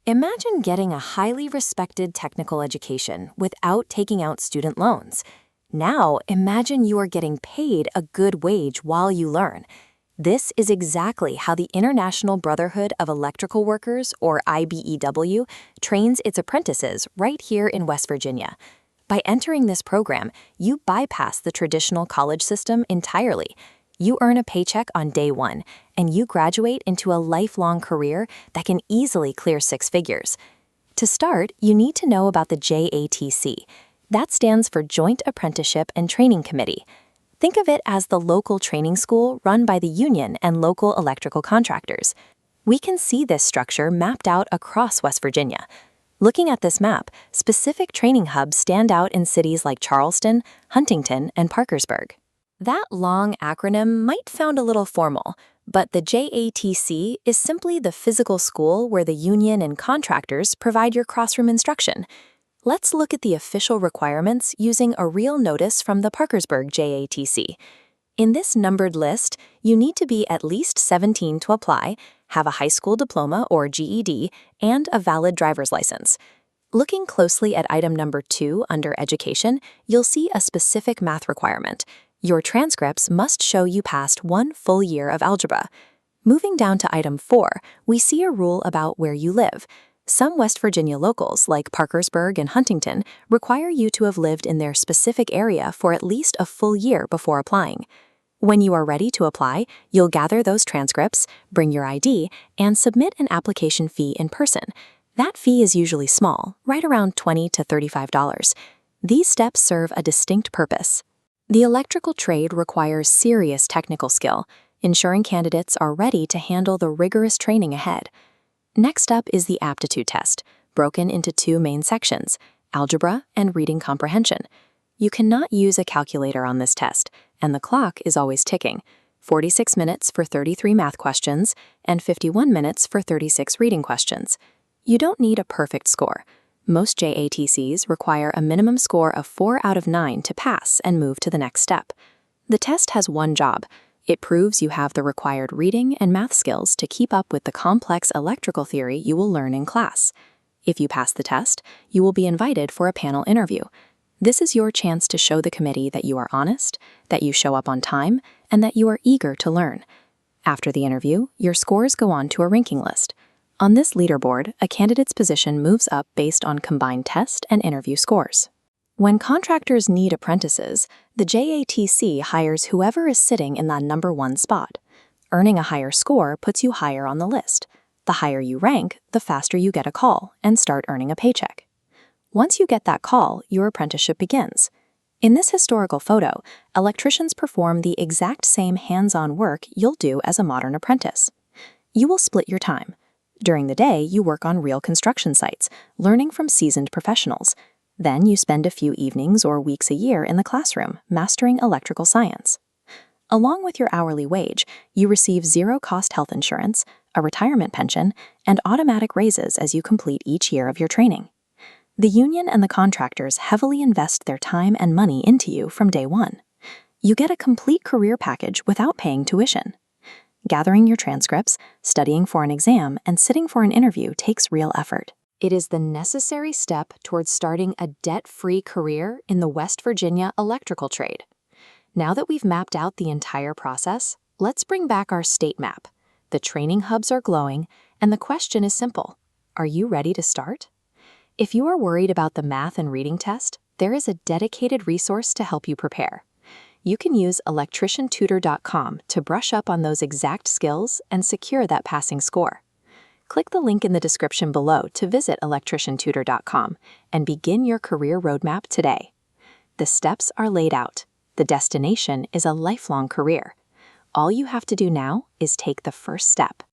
Imagine getting a highly respected technical education without taking out student loans. Now, imagine you are getting paid a good wage while you learn. This is exactly how the International Brotherhood of Electrical Workers, or IBEW, trains its apprentices right here in West Virginia. By entering this program, you bypass the traditional college system entirely. You earn a paycheck on day one, and you graduate into a lifelong career that can easily clear 6 figures. To start, you need to know about the JATC. That stands for Joint Apprenticeship and Training Committee. Think of it as the local training school run by the union and local electrical contractors. We can see this structure mapped out across West Virginia. Looking at this map, specific training hubs stand out in cities like Charleston, Huntington, and Parkersburg. That long acronym might sound a little formal, but the JATC is simply the physical school where the union and contractors provide your classroom instruction. Let's look at the official requirements using a real notice from the Parkersburg JATC. In this numbered list, you need to be at least 17 to apply, have a high school diploma or GED, and a valid driver's license. Looking closely at item number 2 under Education, you'll see a specific math requirement. Your transcripts must show you passed 1 full year of algebra. Moving down to item 4, we see a rule about where you live. Some West Virginia locals, like Parkersburg and Huntington, require you to have lived in their specific area for at least a full year before applying. When you are ready to apply, you'll gather those transcripts, bring your ID, and submit an application fee in person. That fee is usually small, right around $20 to $35. These steps serve a distinct purpose. The electrical trade requires serious technical skill, ensuring candidates are ready to handle the rigorous training ahead. Next up is the Aptitude test, broken into 2 main sections, Algebra and Reading Comprehension. You cannot use a calculator on this test, and the clock is always ticking. 46 minutes for 33 math questions and 51 minutes for 36 reading questions. You don't need a perfect score. Most JATCs require a minimum score of 4 out of 9 to pass and move to the next step. The test has one job. It proves you have the required reading and math skills to keep up with the complex electrical theory you will learn in class. If you pass the test, you will be invited for a panel interview. This is your chance to show the committee that you are honest, that you show up on time, and that you are eager to learn. After the interview, your scores go on to a ranking list. On this leaderboard, a candidate's position moves up based on combined test and interview scores. When contractors need apprentices, the JATC hires whoever is sitting in that number 1 spot. Earning a higher score puts you higher on the list. The higher you rank, the faster you get a call and start earning a paycheck. Once you get that call, your apprenticeship begins. In this historical photo, electricians perform the exact same hands-on work you'll do as a modern apprentice. You will split your time. During the day, you work on real construction sites, learning from seasoned professionals. Then you spend a few evenings or weeks a year in the classroom, mastering electrical science. Along with your hourly wage, you receive zero-cost health insurance, a retirement pension, and automatic raises as you complete each year of your training. The union and the contractors heavily invest their time and money into you from day one. You get a complete career package without paying tuition. Gathering your transcripts, studying for an exam, and sitting for an interview takes real effort. It is the necessary step towards starting a debt-free career in the West Virginia electrical trade. Now that we've mapped out the entire process, let's bring back our state map. The training hubs are glowing, and the question is simple. Are you ready to start? If you are worried about the math and reading test, there is a dedicated resource to help you prepare. You can use electriciantutor.com to brush up on those exact skills and secure that passing score. Click the link in the description below to visit electriciantutor.com and begin your career roadmap today. The steps are laid out. The destination is a lifelong career. All you have to do now is take the first step.